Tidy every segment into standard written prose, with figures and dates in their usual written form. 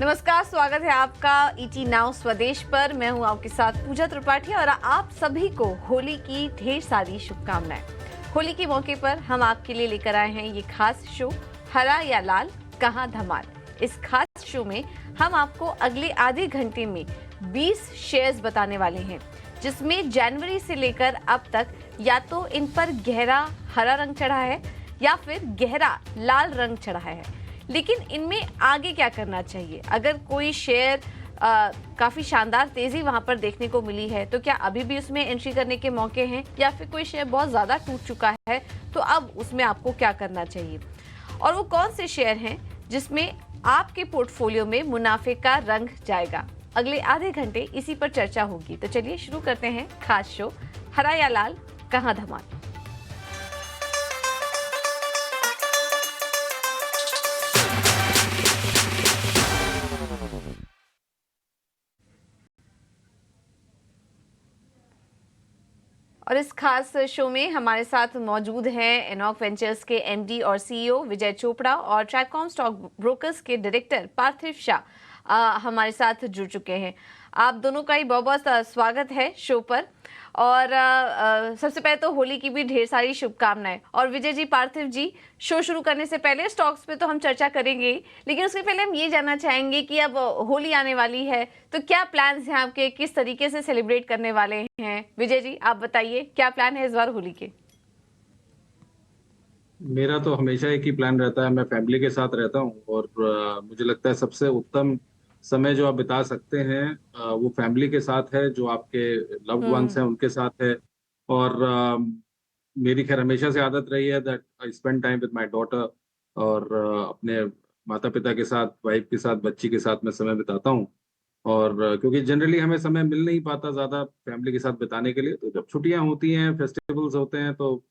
नमस्कार, स्वागत है आपका ईटी नाउ स्वदेश पर। मैं हूं आपके साथ पूजा त्रिपाठी और आप सभी को होली की ढेर सारी शुभकामनाएं। होली के मौके पर हम आपके लिए लेकर आए हैं ये खास शो हरा या लाल कहां धमाल। इस खास शो में हम आपको अगले आधे घंटे में 20 शेयर्स बताने वाले हैं, जिसमें जनवरी से लेकर अब तक या तो इन पर गहरा हरा रंग चढ़ा है या फिर गहरा लाल रंग चढ़ा है। लेकिन इनमें आगे क्या करना चाहिए? अगर कोई शेयर काफ़ी शानदार तेज़ी वहां पर देखने को मिली है तो क्या अभी भी उसमें एंट्री करने के मौके हैं, या फिर कोई शेयर बहुत ज़्यादा टूट चुका है तो अब उसमें आपको क्या करना चाहिए? और वो कौन से शेयर हैं जिसमें आपके पोर्टफोलियो में मुनाफे का रंग जाएगा? अगले आधे घंटे इसी पर चर्चा होगी। तो चलिए शुरू करते हैं खास शो हरा या लाल कहां धमाल। और इस खास शो में हमारे साथ मौजूद हैं एनॉक वेंचर्स के एमडी और सीईओ विजय चोपड़ा और ट्रैककॉम स्टॉक ब्रोकर्स के डायरेक्टर पार्थिव शाह हमारे साथ जुड़ चुके हैं। आप दोनों का ही बहुत बहुत स्वागत है शो पर। और सबसे पहले तो होली की भी ढेर सारी शुभकामनाएं। और विजय जी, पार्थिव जी, शो शुरू करने से पहले स्टॉक्स पे तो हम चर्चा करेंगे ही, लेकिन उसके पहले हम ये जानना चाहेंगे कि अब होली आने वाली है तो क्या प्लान्स हैं आपके, किस तरीके से सेलिब्रेट करने वाले हैं? विजय जी, आप बताइए क्या प्लान है इस बार होली के? मेरा तो हमेशा एक ही प्लान रहता है, मैं फैमिली के साथ रहता हूँ और मुझे लगता है सबसे उत्तम समय जो आप बिता सकते हैं वो फैमिली के साथ है, जो आपके लव्ड वंस हैं उनके साथ है। और मेरी खैर हमेशा से आदत रही है that I spend time with my daughter, और अपने माता पिता के साथ, वाइफ के साथ, बच्ची के साथ मैं समय बिताता हूँ। और क्योंकि जनरली हमें समय मिल नहीं पाता ज़्यादा फैमिली के साथ बिताने के लिए, तो जब छुट्टियाँ होती हैं, फेस्टिवल्स होते हैं, तो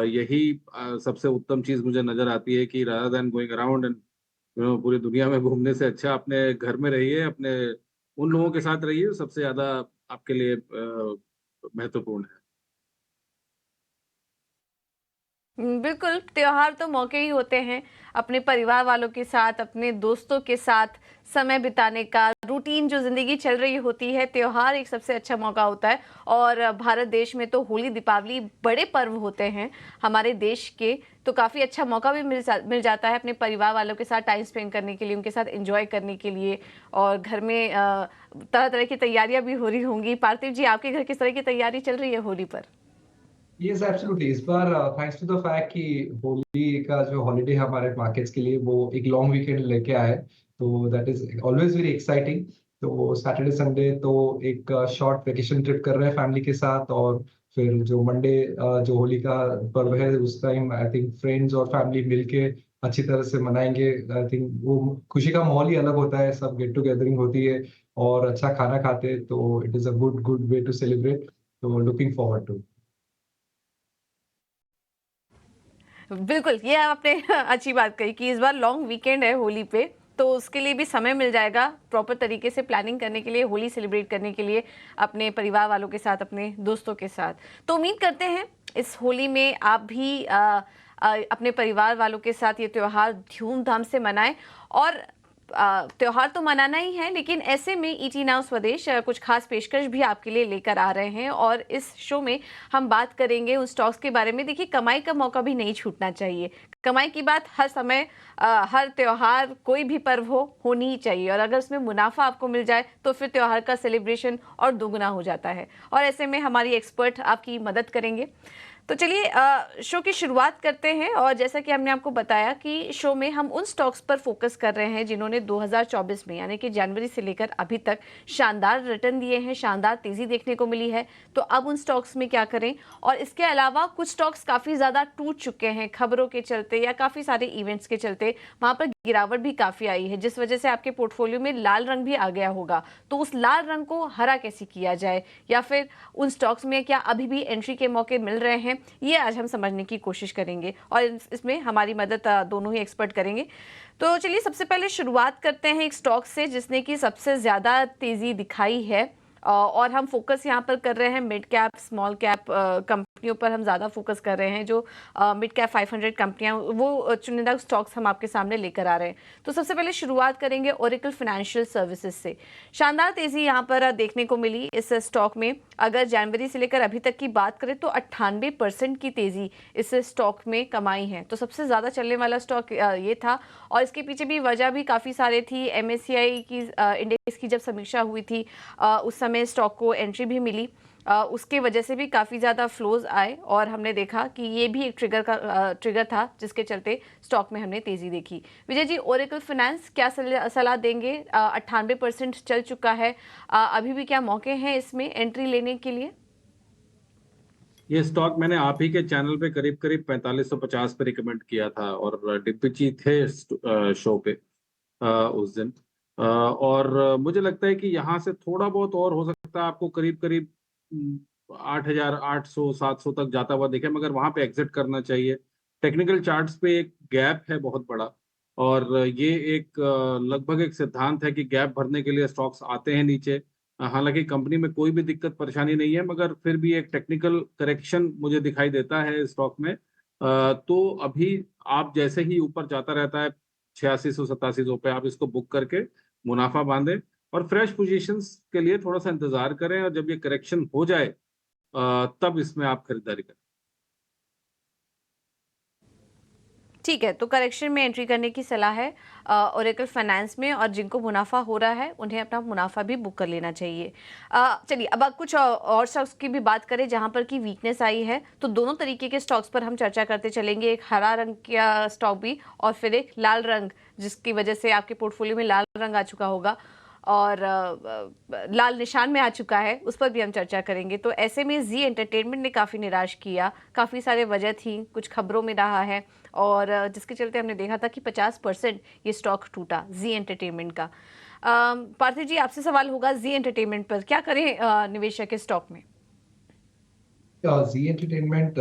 यही सबसे उत्तम चीज़ मुझे नज़र आती है कि rather than going around and पूरी दुनिया में घूमने से अच्छा अपने घर में रहिए, अपने उन लोगों के साथ रहिए, सबसे ज़्यादा आपके लिए महत्वपूर्ण है। बिल्कुल, त्योहार तो मौके ही होते हैं अपने परिवार वालों के साथ, अपने दोस्तों के साथ समय बिताने का। रूटीन जो जिंदगी चल रही होती है, त्योहार एक सबसे अच्छा मौका होता है। और भारत देश में तो होली दीपावली बड़े पर्व होते हैं हमारे देश के, तो काफ़ी अच्छा मौका भी मिल जाता है अपने परिवार वालों के साथ टाइम स्पेंड करने के लिए, उनके साथ एंजॉय करने के लिए। और घर में तरह तरह की तैयारियां भी हो रही होंगी। पार्थिव जी, आपके घर किस तरह की तैयारी चल रही है होली पर? Yes absolutely. इस बार थैंक्स टू द फैक्ट कि होली का जो हॉलिडे हमारे मार्केट्स के लिए वो एक लॉन्ग वीकेंड लेके आया है, तो that is always very exciting. तो सैटरडे संडे तो एक शॉर्ट वेकेशन ट्रिप कर रहे हैं फैमिली के साथ, और फिर जो मंडे जो होली का पर्व है उस टाइम आई थिंक फ्रेंड्स और फैमिली मिलके अच्छी तरह से मनाएंगे। आई थिंक वो खुशी का माहौल ही अलग होता है, सब गेट टुगेदरिंग होती है और अच्छा खाना खाते हैं, तो it is a good good way to celebrate. तो लुकिंग फॉरवर्ड टू। बिल्कुल, ये आपने अच्छी बात कही कि इस बार लॉन्ग वीकेंड है होली पे, तो उसके लिए भी समय मिल जाएगा प्रॉपर तरीके से प्लानिंग करने के लिए, होली सेलिब्रेट करने के लिए अपने परिवार वालों के साथ, अपने दोस्तों के साथ। तो उम्मीद करते हैं इस होली में आप भी अपने परिवार वालों के साथ ये त्यौहार धूमधाम से मनाएं। और त्योहार तो मनाना ही है, लेकिन ऐसे में ईटी नाउ स्वदेश कुछ खास पेशकश भी आपके लिए लेकर आ रहे हैं। और इस शो में हम बात करेंगे उन स्टॉक्स के बारे में। देखिए, कमाई का मौका भी नहीं छूटना चाहिए। कमाई की बात हर समय, हर त्योहार, कोई भी पर्व होनी ही चाहिए। और अगर उसमें मुनाफा आपको मिल जाए तो फिर त्योहार का सेलिब्रेशन और दोगुना हो जाता है। और ऐसे में हमारी एक्सपर्ट आपकी मदद करेंगे। तो चलिए शो की शुरुआत करते हैं। और जैसा कि हमने आपको बताया कि शो में हम उन स्टॉक्स पर फोकस कर रहे हैं जिन्होंने 2024 में, यानी कि जनवरी से लेकर अभी तक शानदार रिटर्न दिए हैं, शानदार तेजी देखने को मिली है। तो अब उन स्टॉक्स में क्या करें? और इसके अलावा कुछ स्टॉक्स काफ़ी ज़्यादा टूट चुके हैं खबरों के चलते या काफ़ी सारे इवेंट्स के चलते, वहाँ पर गिरावट भी काफ़ी आई है, जिस वजह से आपके पोर्टफोलियो में लाल रंग भी आ गया होगा। तो उस लाल रंग को हरा कैसे किया जाए, या फिर उन स्टॉक्स में क्या अभी भी एंट्री के मौके मिल रहे हैं, ये आज हम समझने की कोशिश करेंगे। और इसमें हमारी मदद दोनों ही एक्सपर्ट करेंगे। तो चलिए सबसे पहले शुरुआत करते हैं एक स्टॉक से जिसने की सबसे ज़्यादा तेज़ी दिखाई है। और हम फोकस यहाँ पर कर रहे हैं mid cap, small cap company कंपनियों पर हम ज़्यादा फोकस कर रहे हैं, जो मिड कैप 500 कंपनियां, वो चुनिंदा स्टॉक्स हम आपके सामने लेकर आ रहे हैं। तो सबसे पहले शुरुआत करेंगे ओरेकल फाइनेंशियल सर्विसेज से। शानदार तेजी यहाँ पर देखने को मिली इस स्टॉक में। अगर जनवरी से लेकर अभी तक की बात करें तो 98% की तेजी इस स्टॉक में कमाई है। तो सबसे ज़्यादा चलने वाला स्टॉक ये था, और इसके पीछे भी वजह भी काफ़ी सारे थी। MSCI की इंडेक्स की जब समीक्षा हुई थी उस समय स्टॉक को एंट्री भी मिली, उसके वजह से भी काफ़ी ज़्यादा फ्लोज आए, और हमने देखा कि ये भी एक ट्रिगर था जिसके चलते स्टॉक में हमने तेज़ी देखी। विजय जी, ओरेकल फाइनेंस क्या सलाह देंगे? 98% चल चुका है, अभी भी क्या मौके हैं इसमें एंट्री लेने के लिए? ये स्टॉक मैंने आप ही के चैनल पे करीब करीब 4550 पे रिकमेंड किया था, और डिप्पी थे शो पे उस दिन। और मुझे लगता है कि यहाँ से थोड़ा बहुत और हो सकता है, आपको करीब करीब 8800 700 तक जाता हुआ दिखे, मगर वहां पे एग्जिट करना चाहिए। टेक्निकल चार्ट्स पे एक गैप है बहुत बड़ा, और ये एक लगभग एक सिद्धांत है कि गैप भरने के लिए स्टॉक्स आते हैं नीचे। हालांकि कंपनी में कोई भी दिक्कत परेशानी नहीं है, मगर फिर भी एक टेक्निकल करेक्शन मुझे दिखाई देता है स्टॉक में। तो अभी आप जैसे ही ऊपर जाता रहता है 8600 8700 पे, आप इसको बुक करके मुनाफा बांधें, और फ्रेश पोजीशंस के लिए थोड़ा सा इंतजार करें, और जब ये करेक्शन हो जाए तब इसमें आप खरीदारी करें। ठीक है, तो करेक्शन में एंट्री करने की सलाह है ओरेकल फाइनेंस में, और जिनको मुनाफा हो रहा है उन्हें अपना मुनाफा भी बुक कर लेना चाहिए। चलिए, अब कुछ और स्टॉक्स की भी बात करें जहां पर की वीकनेस आई है। तो दोनों तरीके के स्टॉक्स पर हम चर्चा करते चलेंगे, एक हरा रंग का स्टॉक भी और फिर एक लाल रंग, जिसकी वजह से आपके पोर्टफोलियो में लाल रंग आ चुका होगा और लाल निशान में आ चुका है, उस पर भी हम चर्चा करेंगे। तो ऐसे में जी एंटरटेनमेंट ने काफ़ी निराश किया, काफ़ी सारे वजह थी, कुछ खबरों में रहा है, और जिसके चलते हमने देखा था कि 50% ये स्टॉक टूटा जी एंटरटेनमेंट का। पार्थिव जी, आपसे सवाल होगा जी एंटरटेनमेंट पर, क्या करें निवेशक के स्टॉक में? जी एंटरटेनमेंट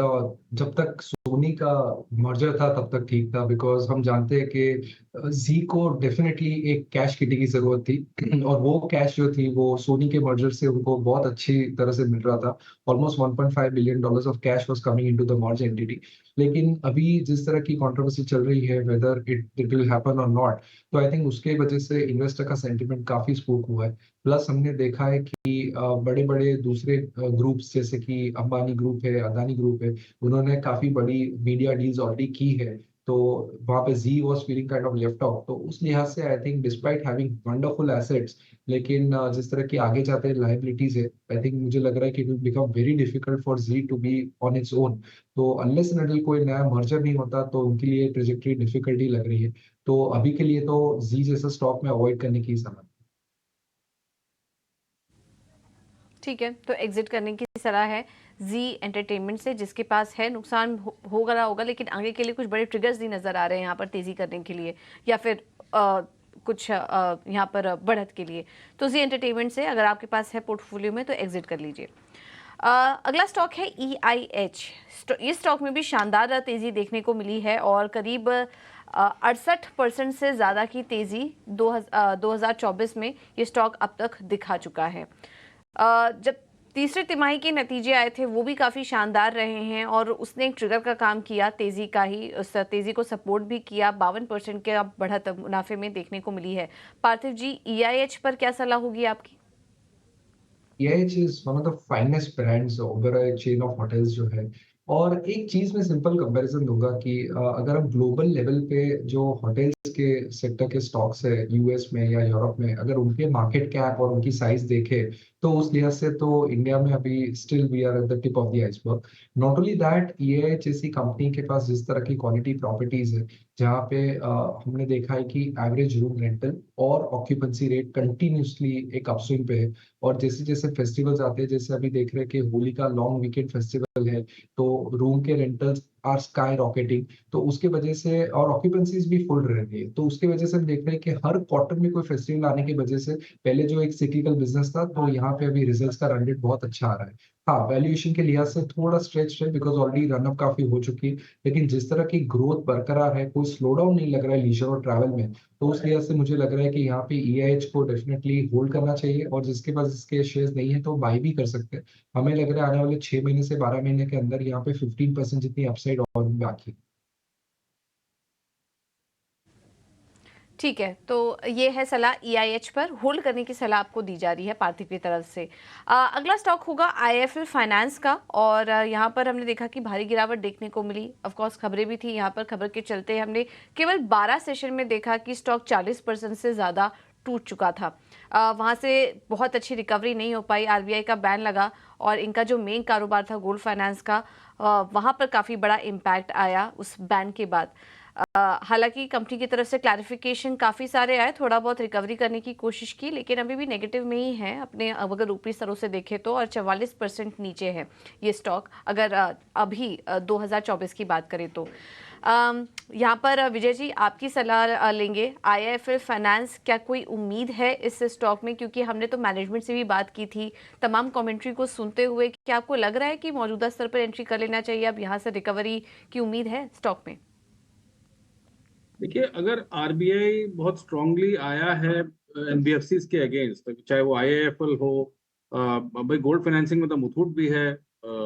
जब तक सोनी का मर्जर था तब तक ठीक था, बिकॉज हम जानते हैं कि जी को डेफिनेटली एक कैश किटी की जरूरत थी और वो कैश जो थी वो सोनी के मर्जर से उनको बहुत अच्छी तरह से मिल रहा था। Almost 1.5 billion dollars of cash was coming into the merge entity. लेकिन अभी जिस तरह की कंट्रोवर्सी चल रही है, वेदर इट विल हैपन और नॉट, तो आई थिंक उसके वजह से इन्वेस्टर का सेंटिमेंट काफी स्पूक हुआ है। प्लस हमने देखा है कि बड़े बड़े दूसरे ग्रुप्स जैसे कि अंबानी ग्रुप है, अदानी ग्रुप है, उन्होंने काफी बड़ी मीडिया डील्स ऑलरेडी की है। तो वहां पे G was feeling kind of left out. तो उस लिहाज से I think despite having wonderful assets, लेकिन जिस तरह की आगे जाते लाइबिलिटीज है, आई थिंक मुझे लग रहा है कि it will become very difficult for Zee to be on its own. तो अनलेस एंड अनटिल कोई नया मर्जर नहीं होता तो उनके लिए ट्रेजेक्टरी डिफिकल्टी लग रही है। तो अभी के लिए तो जी जैसा स्टॉक में अवॉइड करने की सलाह। ठीक है, तो एग्जिट करने की सलाह है जी एंटरटेनमेंट से, जिसके पास है नुकसान होगा रहा होगा, लेकिन आगे के लिए कुछ बड़े ट्रिगर्स नहीं नजर आ रहे हैं यहाँ पर तेजी करने के लिए, या फिर कुछ यहाँ पर बढ़त के लिए। तो जी एंटरटेनमेंट से अगर आपके पास है पोर्टफोलियो में तो एग्जिट कर लीजिए। अगला स्टॉक है EIH। इस स्टॉक में भी शानदार तेजी देखने को मिली है, और करीब 68% से ज़्यादा की तेजी 2024 में ये स्टॉक अब तक दिखा चुका है। जब तीसरे तिमाही के नतीजे आए थे वो भी काफ़ी शानदार रहे हैं, और उसने एक ट्रिगर का काम किया तेज़ी का ही, उस तेज़ी को सपोर्ट भी किया। 52% के अब बढ़त मुनाफे में देखने को मिली है। पार्थिव जी, EIH पर क्या सलाह होगी आपकी? EIH is one of the finest brands over a chain of hotels जो है। और एक चीज मैं सिंपल कंपैरिजन दूंगा कि अगर हम ग्लोबल लेवल पे जो होटल्स के सेक्टर के स्टॉक्स है यूएस में या यूरोप में, अगर उनके मार्केट कैप और उनकी साइज देखें, तो उस लिहाज से तो इंडिया में अभी still we are at the tip of the iceberg. Not only that, EIH जैसी कंपनी के पास जिस तरह की क्वालिटी प्रॉपर्टीज है, जहाँ पे हमने देखा है कि एवरेज रूम रेंटल और ऑक्यूपेंसी रेट कंटिन्यूसली एक अपस्विंग पे है। और जैसे जैसे फेस्टिवल्स आते हैं, जैसे अभी देख रहे हैं कि होली का लॉन्ग वीकेंड फेस्टिवल है, तो रूम के रेंटल्स आर स्काई रॉकेटिंग। तो उसके वजह से और ऑक्यूपेंसीज भी फुल रह रही है, तो उसके वजह से हम देख रहे हैं कि हर क्वार्टर में कोई फेस्टिवल आने की वजह से पहले जो एक सिक्लिकल बिजनेस था, तो यहाँ पे अभी रिजल्ट्स का रन रेट बहुत अच्छा आ रहा है। हाँ, वैल्यूएशन के लिहाज से थोड़ा स्ट्रेच्ड है बिकॉज़ ऑलरेडी रन अप काफ़ी हो चुकी है। लेकिन जिस तरह की ग्रोथ बरकरार है, कोई स्लो डाउन नहीं लग रहा है लीजर और ट्रैवल में, तो उस लिहाज से मुझे लग रहा है कि यहाँ पे ईआईएच को डेफिनिटली होल्ड करना चाहिए और जिसके पास इसके शेयर्स नहीं है, तो बाय भी कर सकते हैं। हमें लग रहा है आने वाले 6 महीने से 12 महीने के अंदर यहाँ पे 15% जितनी अपसाइड और भी बाकी है। ठीक है, तो ये है सलाह ईआईएच पर होल्ड करने की सलाह आपको दी जा रही है पार्थिव की तरफ से। अगला स्टॉक होगा आईएफएल फाइनेंस का और यहाँ पर हमने देखा कि भारी गिरावट देखने को मिली। ऑफ कोर्स खबरें भी थी यहाँ पर, खबर के चलते हमने केवल 12 सेशन में देखा कि स्टॉक 40% से ज़्यादा टूट चुका था। वहाँ से बहुत अच्छी रिकवरी नहीं हो पाई, आरबीआई का बैन लगा और इनका जो मेन कारोबार था गोल्ड फाइनेंस का, वहाँ पर काफ़ी बड़ा इम्पैक्ट आया उस बैन के बाद। हालांकि कंपनी की तरफ से क्लैरिफिकेशन काफ़ी सारे आए, थोड़ा बहुत रिकवरी करने की कोशिश की, लेकिन अभी भी नेगेटिव में ही है अपने, अगर ऊपरी स्तरों से देखें तो, और 44% नीचे है ये स्टॉक अगर अभी 2024 की बात करें तो। यहाँ पर विजय जी आपकी सलाह लेंगे। आईआईएफएल फाइनेंस, क्या कोई उम्मीद है इस स्टॉक में? क्योंकि हमने तो मैनेजमेंट से भी बात की थी, तमाम कमेंट्री को सुनते हुए क्या आपको लग रहा है कि मौजूदा स्तर पर एंट्री कर लेना चाहिए, अब यहाँ से रिकवरी की उम्मीद है स्टॉक में? देखिए, अगर आरबीआई बहुत स्ट्रांगली आया है एनबीएफसीज के अगेंस्ट, चाहे वो आईआईएफएल हो, भाई गोल्ड फाइनेंसिंग में तो मुथूट भी है,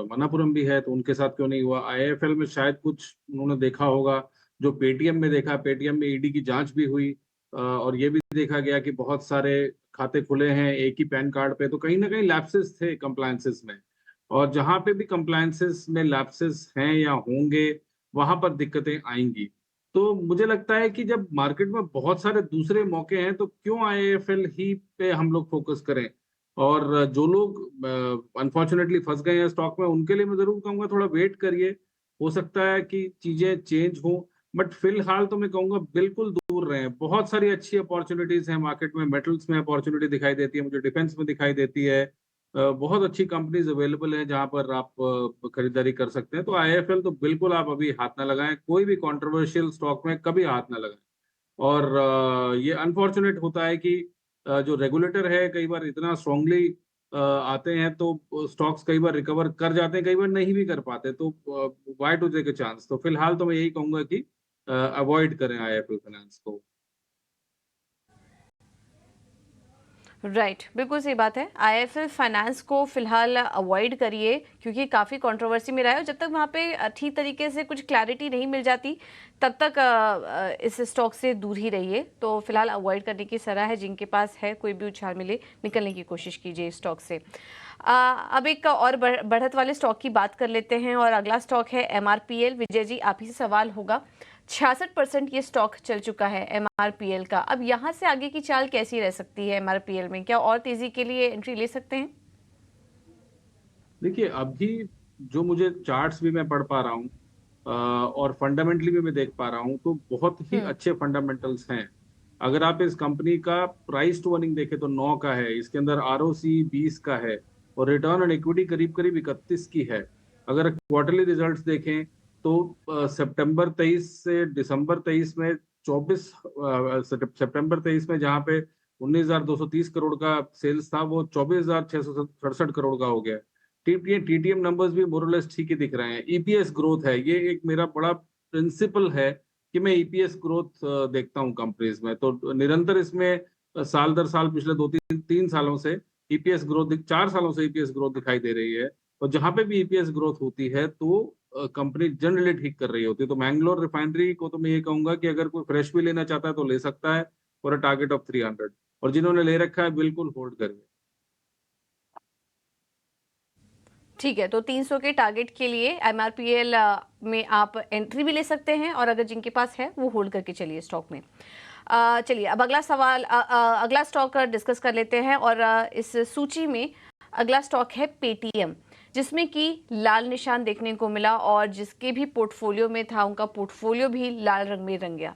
मनापुरम भी है, तो उनके साथ क्यों नहीं हुआ? आईआईएफएल में शायद कुछ उन्होंने देखा होगा जो पेटीएम में देखा। पेटीएम में ईडी की जांच भी हुई और ये भी देखा गया कि बहुत सारे खाते खुले हैं एक ही पैन कार्ड पे, तो कहीं ना कहीं लैप्सेस थे कंप्लायंसेस में। और जहां पे भी कंप्लायंसेस में लैप्सेस हैं या होंगे, वहां पर दिक्कतें आएंगी। तो मुझे लगता है कि जब मार्केट में बहुत सारे दूसरे मौके हैं, तो क्यों आईआईएफएल ही पे हम लोग फोकस करें? और जो लोग अनफॉर्चुनेटली फंस गए हैं स्टॉक में, उनके लिए मैं जरूर कहूंगा थोड़ा वेट करिए। हो सकता है कि चीजें चेंज हो, बट फिलहाल तो मैं कहूंगा बिल्कुल दूर रहें। बहुत सारी अच्छी अपॉर्चुनिटीज हैं मार्केट में, मेटल्स में अपॉर्चुनिटी दिखाई देती है मुझे, डिफेंस में दिखाई देती है। बहुत अच्छी कंपनीज अवेलेबल हैं जहां पर आप खरीदारी कर सकते हैं। तो आईएफएल तो बिल्कुल आप अभी हाथ ना लगाएं, कोई भी कंट्रोवर्शियल स्टॉक में कभी हाथ ना लगाएं। और ये अनफॉर्चुनेट होता है कि जो रेगुलेटर है कई बार इतना स्ट्रांगली आते हैं, तो स्टॉक्स कई बार रिकवर कर जाते हैं, कई बार नहीं भी कर पाते। तो why to take a chance? तो फिलहाल तो मैं यही कहूंगा कि अवॉइड करें आईएफएल फाइनेंस को। राइट, बिल्कुल सही बात है। आईएफएल फाइनेंस को फिलहाल अवॉइड करिए क्योंकि काफ़ी कंट्रोवर्सी में रहा है और जब तक वहाँ पे ठीक तरीके से कुछ क्लैरिटी नहीं मिल जाती तब तक इस स्टॉक से दूर ही रहिए। तो फिलहाल अवॉइड करने की सलाह है। जिनके पास है, कोई भी उछाल मिले निकलने की कोशिश कीजिए इस स्टॉक से। अब एक और बढ़त वाले स्टॉक की बात कर लेते हैं और अगला स्टॉक है एमआरपीएल। विजय जी आप ही से सवाल होगा। 66% ये स्टॉक चल चुका है एमआरपीएल का। अब यहाँ से आगे की चाल कैसी रह सकती है एमआरपीएल में? क्या और तेजी के लिए एंट्री ले सकते हैं? देखिए, अभी जो मुझे चार्ट्स भी मैं पढ़ पा रहा हूँ और फंडामेंटली भी मैं देख पा रहा हूँ, तो बहुत ही हम्म। अच्छे फंडामेंटल्स हैं। अगर आप इस कंपनी का प्राइस टू अर्निंग देखें तो 9 का है, इसके अंदर आरओसी 20 का है और रिटर्न ऑन इक्विटी करीब करीब 31 की है। अगर क्वार्टरली रिजल्ट्स देखें तो सितंबर 23 से दिसंबर 23 में 24 सितंबर 23 में जहाँ पे 19,230 करोड़ का सेल्स था, वो 24,667 करोड़ का हो गया। टीटीएम नंबर्स भी मोरलेस ठीक ही दिख रहे हैं। ईपीएस ग्रोथ है, ये एक मेरा बड़ा प्रिंसिपल है कि मैं ईपीएस ग्रोथ देखता हूँ कंपनीज में। तो निरंतर इसमें साल दर साल पिछले 2-3 सालों से ईपीएस ग्रोथ, 4 सालों से ईपीएस ग्रोथ दिखाई दे रही है। और जहां पे भी ईपीएस ग्रोथ होती है तो कंपनी जनरली ठीक कर रही होती है। तो मैंगलोर रिफाइनरी को तो मैं ये कहूंगा कि अगर कोई फ्रेश भी लेना चाहता है तो ले सकता है फॉर अ टारगेट ऑफ 300, और जिन्होंने ले रखा है बिल्कुल होल्ड करिए। ठीक है, तो 300 के टारगेट के लिए एमआरपीएल में आप एंट्री भी ले सकते हैं और अगर जिनके पास है वो होल्ड करके चलिए स्टॉक में। चलिए अब अगला सवाल, अगला स्टॉक डिस्कस कर लेते हैं और इस सूची में अगला स्टॉक है पेटीएम, जिसमें कि लाल निशान देखने को मिला और जिसके भी पोर्टफोलियो में था उनका पोर्टफोलियो भी लाल रंग में रंग गया।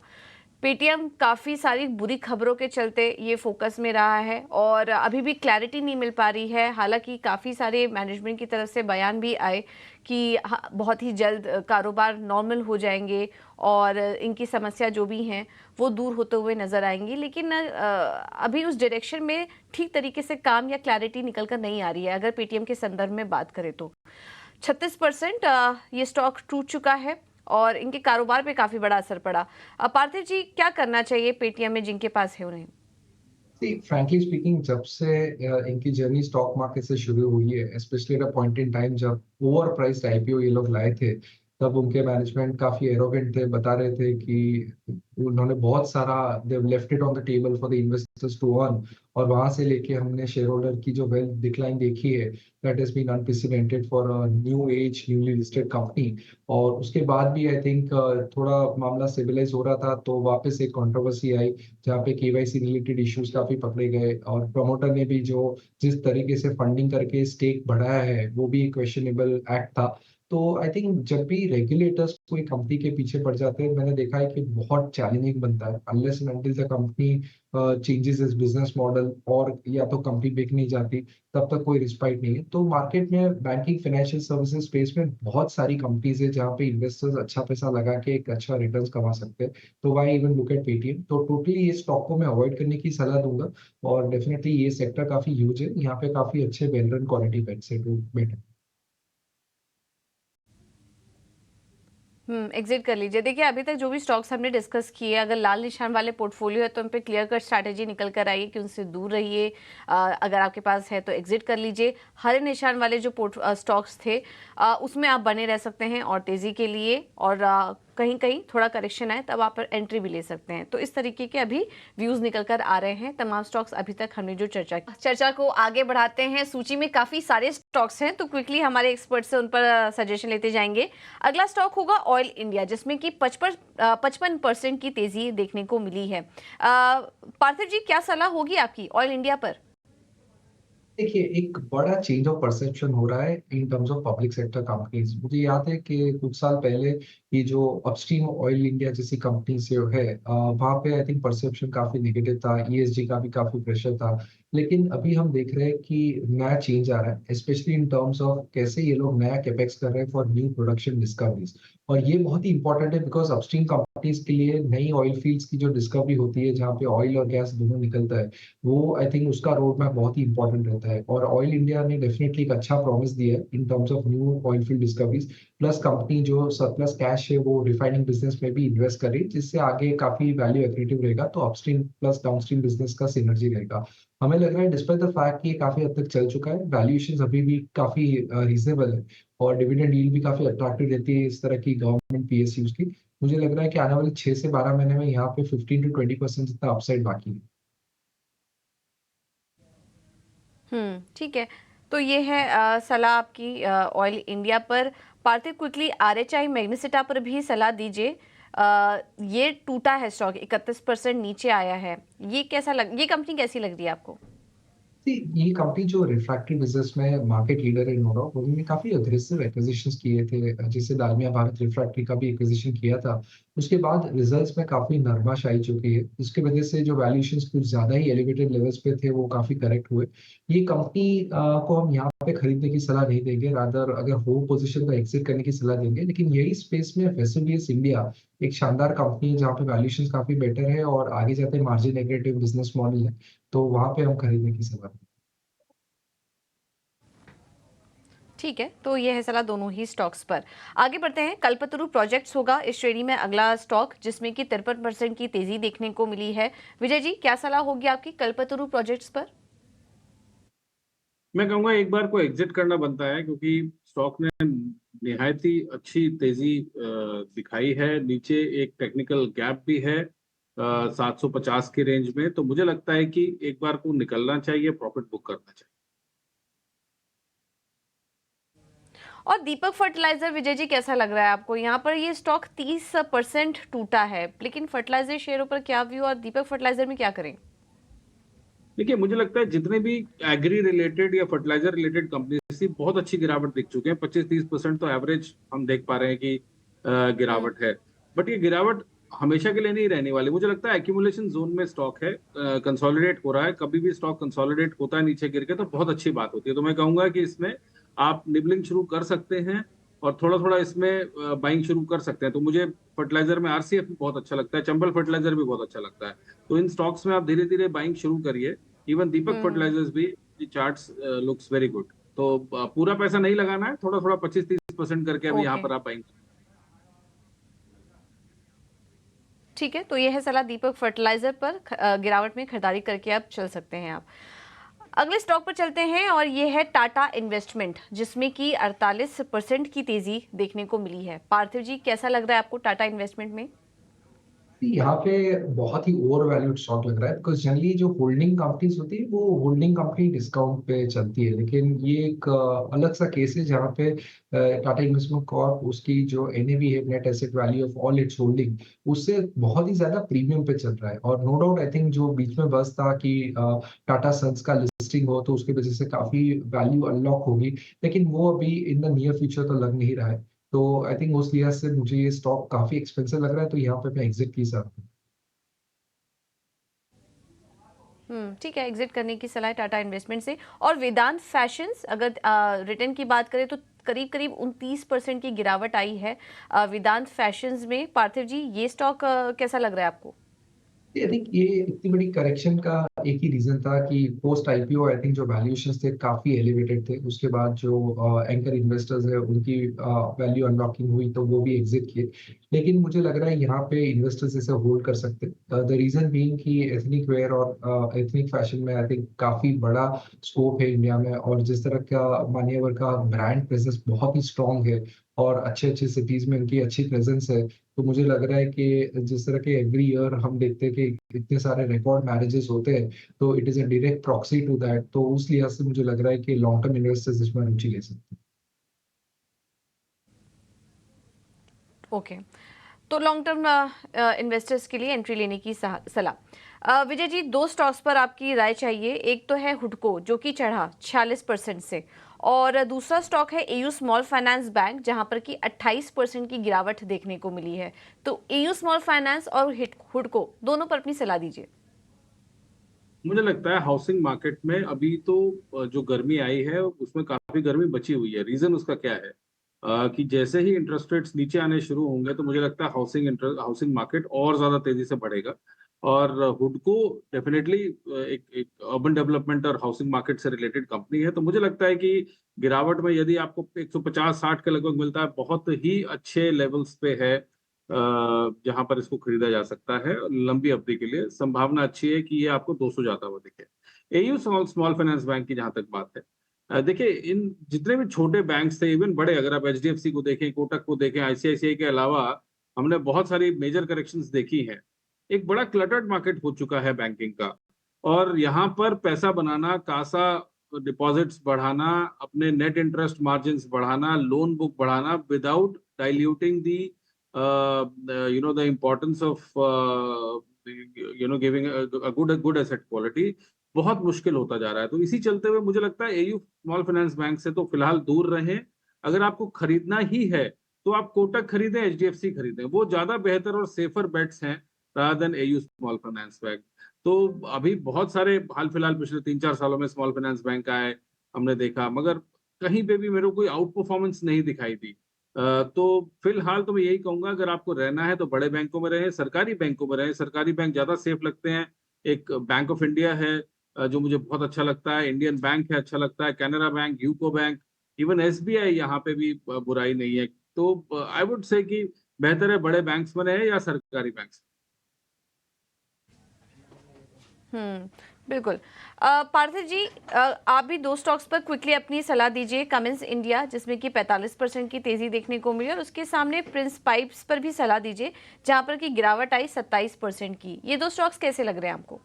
पेटीएम काफ़ी सारी बुरी खबरों के चलते ये फोकस में रहा है और अभी भी क्लैरिटी नहीं मिल पा रही है। हालांकि काफ़ी सारे मैनेजमेंट की तरफ से बयान भी आए कि बहुत ही जल्द कारोबार नॉर्मल हो जाएंगे और इनकी समस्या जो भी हैं वो दूर होते हुए नज़र आएंगी, लेकिन अभी उस डायरेक्शन में ठीक तरीके से काम या क्लैरिटी निकल कर नहीं आ रही है। अगर पेटीएम के संदर्भ में बात करें तो 36% ये स्टॉक टूट चुका है और इनके कारोबार पे काफी बड़ा असर पड़ा। पार्थिव जी, क्या करना चाहिए पेटीएम में जिनके पास है उन्हें? फ्रैंकली स्पीकिंग, जब से इनकी जर्नी स्टॉक मार्केट से शुरू हुई है, specially at a point in time जब ओवर प्राइस्ड आईपीओ ये लोग लाए थे, तब उनके मैनेजमेंट काफी एरोगेंट थे, बता रहे थे कि उन्होंने बहुत सारा they left it on the table for the investors to earn, और वहां से लेके हमने शेयर होल्डर की जो वेल्थ डिक्लाइन देखी है, that has been unprecedented for a new age newly listed company. और उसके बाद भी आई थिंक थोड़ा मामला स्टेबलाइज हो रहा था, तो वापस एक कंट्रोवर्सी आई जहाँ पे केवाईसी रिलेटेड इश्यूज काफी पकड़े गए, और प्रमोटर ने भी जो जिस तरीके से फंडिंग करके स्टेक बढ़ाया है वो भी क्वेश्चनेबल एक्ट था। तो आई थिंक जब भी रेगुलेटर्स कोई कंपनी के पीछे पड़ जाते हैं, मैंने देखा है कि बहुत चैलेंजिंग बनता है, unless and until the company changes is business model, और या तो कंपनी बिक नहीं जाती, तब तक कोई रिस्पाइट नहीं है। तो मार्केट में बैंकिंग फाइनेंशियल सर्विसेज स्पेस में बहुत सारी कंपनीज है जहाँ पे इन्वेस्टर्स अच्छा पैसा लगा के एक अच्छा रिटर्न्स कमा सकते हैं। तो why even look at Paytm. तो टोटली ये स्टॉक को मैं अवॉइड करने की सलाह दूंगा, और डेफिनेटली ये सेक्टर काफी ह्यूज है, यहाँ पे काफी अच्छे वेल रन क्वालिटी बेट्स है टू बेट। एग्जिट कर लीजिए। देखिए, अभी तक जो भी स्टॉक्स हमने डिस्कस किए, अगर लाल निशान वाले पोर्टफोलियो है तो उन पे क्लियर कट स्ट्रैटेजी निकल कर आई है कि उनसे दूर रहिए। अगर आपके पास है तो एग्जिट कर लीजिए। हरे निशान वाले जो स्टॉक्स थे उसमें आप बने रह सकते हैं और तेजी के लिए, और कहीं कहीं थोड़ा करेक्शन आए तब आप एंट्री भी ले सकते हैं। तो इस तरीके के अभी व्यूज निकल कर आ रहे हैं तमाम स्टॉक्स अभी तक हमने जो चर्चा को आगे बढ़ाते हैं। सूची में काफी सारे स्टॉक्स हैं तो क्विकली हमारे एक्सपर्ट से उन पर सजेशन लेते जाएंगे। अगला स्टॉक होगा ऑयल इंडिया, जिसमें कि 55% की तेजी देखने को मिली है। पार्थिव जी, क्या सलाह होगी आपकी ऑयल इंडिया पर? देखिए, एक बड़ा चेंज ऑफ परसेप्शन हो रहा है in terms of public sector companies. मुझे याद है कि कुछ साल पहले ये जो अपस्ट्रीम ऑयल इंडिया जैसी कंपनी से है, वहां पे आई थिंक परसेप्शन काफी नेगेटिव था, ईएसजी का भी काफी प्रेशर था। लेकिन अभी हम देख रहे हैं कि नया चेंज आ रहा है, स्पेशली इन टर्म्स ऑफ कैसे ये लोग नया कैपेक्स कर रहे हैं फॉर न्यू प्रोडक्शन डिस्कवरीज। और ये बहुत ही इंपॉर्टेंट है, बिकॉज अपस्ट्रीम कंपनीज के लिए नई ऑयल फील्ड्स की जो डिस्कवरी होती है, जहाँ पे ऑयल और गैस दोनों निकलता है, वो आई थिंक उसका रोड मैप बहुत ही इंपॉर्टेंट रहता है। और ऑयल इंडिया ने डेफिनेटली एक अच्छा प्रॉमिस दिया है in terms of new oil field discoveries. Plus company जो सरप्लस कैश है वो रिफाइनिंग बिजनेस में भी इन्वेस्ट करे, जिससे आगे काफी वैल्यू एक्रेटिव रहेगा। तो अपस्ट्रीम प्लस डाउनस्ट्रीम बिजनेस का सिनर्जी रहेगा। हमें लग रहा है डिस्पाइट द फैक्ट कि ये काफी हद तक चल चुका है, वैल्यूएशन अभी भी काफी रीजनेबल है, और डिविडेंड यील्ड भी काफी अट्रैक्टिव रहती है इस तरह की गवर्नमेंट पीएसयूज की। मुझे लग रहा है कि आने वाले 6 से 12 महीने में यहाँ पे 15 to 20% जितना अपसाइड बाकी है। ठीक है। तो ये है सलाह आपकी ऑयल इंडिया पर। पार्थिव, क्विकली आरएचआई मैग्नेसिटा पर भी सलाह दीजिए। ये टूटा है स्टॉक, 31% नीचे आया है। ये ये कंपनी कैसी लग रही है आपको? ये कंपनी जो रिफ्रैक्टरी बिजनेस में मार्केट लीडर है इनोवा, उन्होंने काफी अग्रेसिव एक्विजिशंस किए थे, जैसे दालमिया भारत रिफ्रैक्टरी का भी एक्विजिशन किया था। उसके बाद रिजल्ट्स में काफी नरमाश आई चुकी है, जिसकी वजह से जो वैल्यूएशंस कुछ ज्यादा ही एलिवेटेड लेवल्स पे थे वो काफी करेक्ट हुए। ये कंपनी को हम यहाँ पे खरीदने की सलाह नहीं देंगे, रादर अगर हो पोजीशन तो एग्जिट करने की सलाह देंगे। लेकिन यही स्पेस में वेस्टर्न इंडिया एक शानदार कंपनी है, जहाँ पे वैल्यूएशंस काफी बेटर है और आगे जाते मार्जिन एग्रेटिव बिजनेस मॉडल है, तो वहां पे हम खरीदने की सलाह देंगे। ठीक है, तो ये है सलाह दोनों ही स्टॉक्स पर। आगे बढ़ते हैं। कल्पतरु प्रोजेक्ट्स होगा इस श्रेणी में अगला स्टॉक, जिसमें कि 53% की तेजी देखने को मिली है। विजय जी, क्या सलाह होगी आपकी कल्पतरु प्रोजेक्ट्स पर? मैं कहूंगा एक बार को एग्जिट करना बनता है, क्योंकि स्टॉक ने निहायत ही अच्छी तेजी दिखाई है। नीचे एक टेक्निकल गैप भी है 750 के रेंज में, तो मुझे लगता है कि एक बार को निकलना चाहिए, प्रॉफिट बुक करना चाहिए। और दीपक फर्टिलाइजर, विजय जी, कैसा लग रहा है आपको? यहाँ पर ये स्टॉक 30% टूटा है, लेकिन फर्टिलाइजर शेयरों पर क्या व्यू और दीपक फर्टिलाइजर में क्या करें? देखिए, मुझे लगता है जितने भी एग्री रिलेटेड या फर्टिलाइजर रिलेटेड कंपनीज थी, बहुत अच्छी गिरावट दिख चुके हैं। 25-30% तो एवरेज हम देख पा रहे हैं कि गिरावट है। बट ये गिरावट हमेशा के लिए नहीं रहने वाली। मुझे लगता है एक्यूमुलेशन जोन में स्टॉक है, कंसोलिडेट हो रहा है। कभी भी स्टॉक कंसोलिडेट होता है नीचे गिर के तो बहुत अच्छी बात होती है। तो मैं कहूंगा कि इसमें आप निबलिंग शुरू कर सकते हैं और थोड़ा थोड़ा इसमें बाइंग शुरू कर सकते हैं। तो मुझे फर्टिलाइजर में आरसीएफ भी बहुत अच्छा लगता है, चंबल फर्टिलाइजर भी बहुत अच्छा लगता है। तो इन स्टॉक्स में आप धीरे धीरे बाइंग शुरू करिए। इवन दीपक हम्म। फर्टिलाइजर्स भी चार्ट्स लुक्स वेरी गुड। तो पूरा पैसा नहीं लगाना है, थोड़ा थोड़ा 25-30% करके अभी यहाँ ओके, पर आप बाइंग। ठीक है, तो ये है सलाह दीपक फर्टिलाइजर पर गिरावट में खरीदारी करके आप चल सकते हैं आप। अगले स्टॉक पर चलते हैं और ये है टाटा इन्वेस्टमेंट, जिसमें कि 48% की तेजी देखने को मिली है। पार्थिव जी, कैसा लग रहा है आपको टाटा इन्वेस्टमेंट में? यहाँ पे बहुत ही ओवर वैल्यूड स्टॉक लग रहा है, बिकॉज जनरली जो होल्डिंग कंपनीज होती है वो होल्डिंग कंपनी डिस्काउंट पे चलती है, लेकिन ये एक अलग सा केस है जहाँ पे टाटा इन्वेस्टमेंट कॉर्प उसकी जो एनएवी है, net asset value of all it's holding, उससे बहुत ही ज्यादा प्रीमियम पे चल रहा है। और नो डाउट आई थिंक जो बीच में बस था कि टाटा सन्स का लिस्टिंग हो तो उसकी वजह से काफी वैल्यू अनलॉक होगी, लेकिन वो अभी इन द नियर फ्यूचर तो लग नहीं रहा है। तो आई थिंक उस लिहाज से मुझे ये स्टॉक काफी एक्सपेंसिव लग रहा है, तो यहाँ पे मैं एग्जिट की सकता हूँ। ठीक है, एग्जिट करने की सलाह है टाटा इन्वेस्टमेंट से। और वेदांत फैशंस, अगर रिटर्न की बात करें तो करीब करीब 29% की गिरावट आई है वेदांत फैशंस में। पार्थिव जी, ये स्टॉक कैसा लग रहा है आपको? आई थिंक ये इतनी बड़ी करेक्शन का एक ही रीजन था कि पोस्ट आईपीओ आई थिंक जो वैल्यूएशंस थे काफी एलिवेटेड थे, उसके बाद जो एंकर इन्वेस्टर्स है उनकी वैल्यू अनलॉकिंग हुई तो वो भी एग्जिट किए। लेकिन मुझे लग रहा है यहाँ पे इन्वेस्टर्स इसे होल्ड कर सकते हैं, द रीजन बीइंग कि एथनिक वेयर और एथनिक फैशन में आई थिंक काफी बड़ा स्कोप है इंडिया में, और जिस तरह का मान्यवर का ब्रांड प्रेजेंस बहुत ही स्ट्रांग है और अच्छे अच्छे सिटीज में उनकी अच्छी प्रेजेंस है। तो मुझे लग रहा है कि जिस तरह के एवरी ईयर हम देखते हैं कि इतने सारे रिकॉर्ड मैरिजेस होते हैं, तो it is a direct proxy to that. तो उस लिहाज से मुझे लग रहा है कि लॉन्ग टर्म इन्वेस्टर्स इसमें रुचि ले सकते हैं। ओके, तो लॉन्ग टर्म इन्वेस्टर्स के लिए एंट्री लेने की सलाह। विजय जी, दो स्टॉक्स पर आपकी राय चाहिए। एक तो है हुडको, जो कि चढ़ा 46% से, और दूसरा स्टॉक है एयू स्मॉल फाइनेंस बैंक, जहां पर कि 28% की गिरावट देखने को मिली है। तो एयू स्मॉल फाइनेंस और हुडको दोनों पर अपनी सलाह दीजिए। मुझे लगता है हाउसिंग मार्केट में अभी तो जो गर्मी आई है उसमें काफी गर्मी बची हुई है। रीजन उसका क्या है? कि जैसे ही इंटरेस्ट रेट्स नीचे आने शुरू होंगे तो मुझे लगता है हाउसिंग मार्केट और ज्यादा तेजी से बढ़ेगा। और हुडको डेफिनेटली एक एक अर्बन डेवलपमेंट और हाउसिंग मार्केट से रिलेटेड कंपनी है। तो मुझे लगता है कि गिरावट में यदि आपको 150-60 के लगभग मिलता है, बहुत ही अच्छे लेवल्स पे है जहां पर इसको खरीदा जा सकता है। लंबी अवधि के लिए संभावना अच्छी है कि ये आपको 200 जाता हुआ दिखे। AU small small finance bank की जहां तक बात है, देखिए इन जितने भी छोटे बैंक्स थे, इवन बड़े, अगर आप एचडीएफसी को देखें, कोटक को देखें, आईसीआईसीआई के अलावा हमने बहुत सारी मेजर करेक्शंस देखी हैं। एक बड़ा क्लटर्ड मार्केट हो चुका है बैंकिंग का, और यहाँ पर पैसा बनाना, कासा डिपॉजिट्स बढ़ाना, अपने नेट इंटरेस्ट मार्जिन्स बढ़ाना, लोन बुक बढ़ाना without diluting the the importance of giving a good asset quality, बहुत मुश्किल होता जा रहा है। तो इसी चलते हुए मुझे लगता है एयू स्मॉल फाइनेंस बैंक से तो फिलहाल दूर रहें। अगर आपको खरीदना ही है तो आप कोटक खरीदें, एचडीएफसी खरीदें, वो ज्यादा बेहतर और सेफर बेट्स हैं rather than AU small finance bank. तो अभी बहुत सारे हाल फिलहाल पिछले 3-4 सालों में स्मॉल फाइनेंस बैंक आए, हमने देखा, मगर कहीं पे भी मेरे को कोई आउट परफॉर्मेंस नहीं दिखाई दी। तो फिलहाल तो मैं यही कहूंगा, अगर आपको रहना है तो बड़े बैंकों में रहें, सरकारी बैंकों में रहें। सरकारी बैंक ज्यादा सेफ लगते हैं। एक बैंक ऑफ इंडिया है जो मुझे बहुत अच्छा लगता है, इंडियन बैंक है अच्छा लगता है, Canara bank, UCO bank, even SBI, यहाँ पे भी बुराई नहीं है। तो आई वुड से कि बेहतर है बड़े बैंक्स में रहे या सरकारी बैंक्स। बिल्कुल। पार्थिव जी, आप भी दो स्टॉक्स पर क्विकली अपनी सलाह दीजिए। कमिंस इंडिया, जिसमें कि 45% की तेजी देखने को मिली, और उसके सामने प्रिंस पाइप्स पर भी सलाह दीजिए, जहां पर की गिरावट आई 27% की। ये दो स्टॉक्स कैसे लग रहे हैं आपको?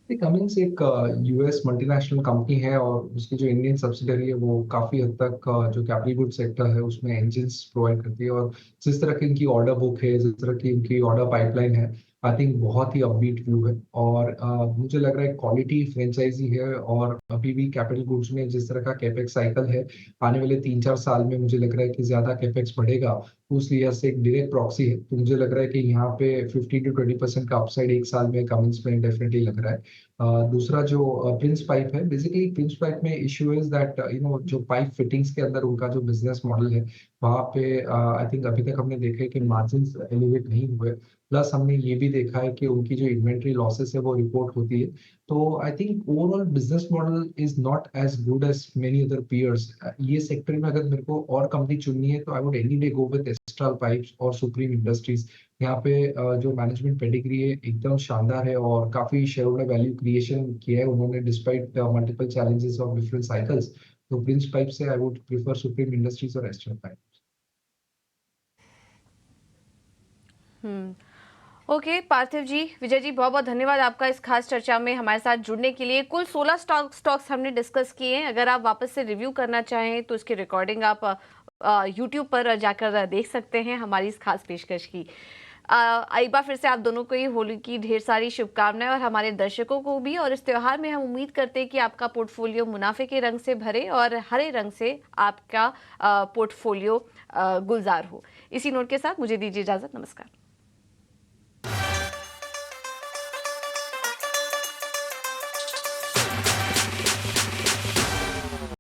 कमिंस एक यूएस मल्टीनेशनल कंपनी है, और उसकी जो इंडियन सब्सिडरी है वो काफी हद तक जो कैपिटल गुड सेक्टर है उसमें इंजन्स प्रोवाइड करती है। और जिस तरह की इनकी ऑर्डर बुक है, जिस तरह की इनकी ऑर्डर पाइपलाइन है, आई थिंक बहुत ही अपबीट व्यू है। और मुझे लग रहा है क्वालिटी फ्रेंचाइजी है, और अभी भी कैपिटल गुड्स में जिस तरह का कैपेक्स साइकिल है, आने वाले 3-4 साल में मुझे लग रहा है कि ज्यादा कैपेक्स बढ़ेगा। उस लिहाज से एक डायरेक्ट प्रॉक्सी है, तो मुझे लग रहा है कि यहाँ पे 15 to 20% का अपसाइड एक साल में कमिंस में डेफिनेटली लग रहा है। दूसरा जो प्रिंस पाइप है, बेसिकली प्रिंस पाइप में इश्यू इज दैट जो पाइप फिटिंग्स के अंदर उनका जो बिजनेस मॉडल है, वहाँ पे आई थिंक अभी तक हमने देखा है कि मार्जिन एलिवेट नहीं हुए। प्लस हमने ये भी देखा है कि उनकी जो इन्वेंट्री लॉसेस है वो रिपोर्ट होती है। तो I think overall business model is not as good as many other peers. ये सेक्टर में अगर मेरे को और कंपनी चुननी है, तो I would any day go with Astral Pipes और सुप्रीम इंडस्ट्रीज। यहाँ पे जो मैनेजमेंट पेडिग्री है एकदम शानदार है, और काफी शेयर होल्डर वैल्यू क्रिएशन किया है उन्होंने despite multiple challenges of different cycles. तो प्रिंस पाइप से I would prefer supreme industries और एस्ट्रल पाइप। ओके पार्थिव जी, विजय जी, बहुत बहुत धन्यवाद आपका इस खास चर्चा में हमारे साथ जुड़ने के लिए। कुल 16 स्टॉक्स हमने डिस्कस किए हैं। अगर आप वापस से रिव्यू करना चाहें तो इसकी रिकॉर्डिंग आप यूट्यूब पर जाकर देख सकते हैं हमारी इस खास पेशकश की। एक बार फिर से आप दोनों को ही होली की ढेर सारी शुभकामनाएं, और हमारे दर्शकों को भी। और इस त्योहार में हम उम्मीद करते हैं कि आपका पोर्टफोलियो मुनाफे के रंग से भरे और हरे रंग से आपका पोर्टफोलियो गुलजार हो। इसी नोट के साथ मुझे दीजिए इजाजत। नमस्कार।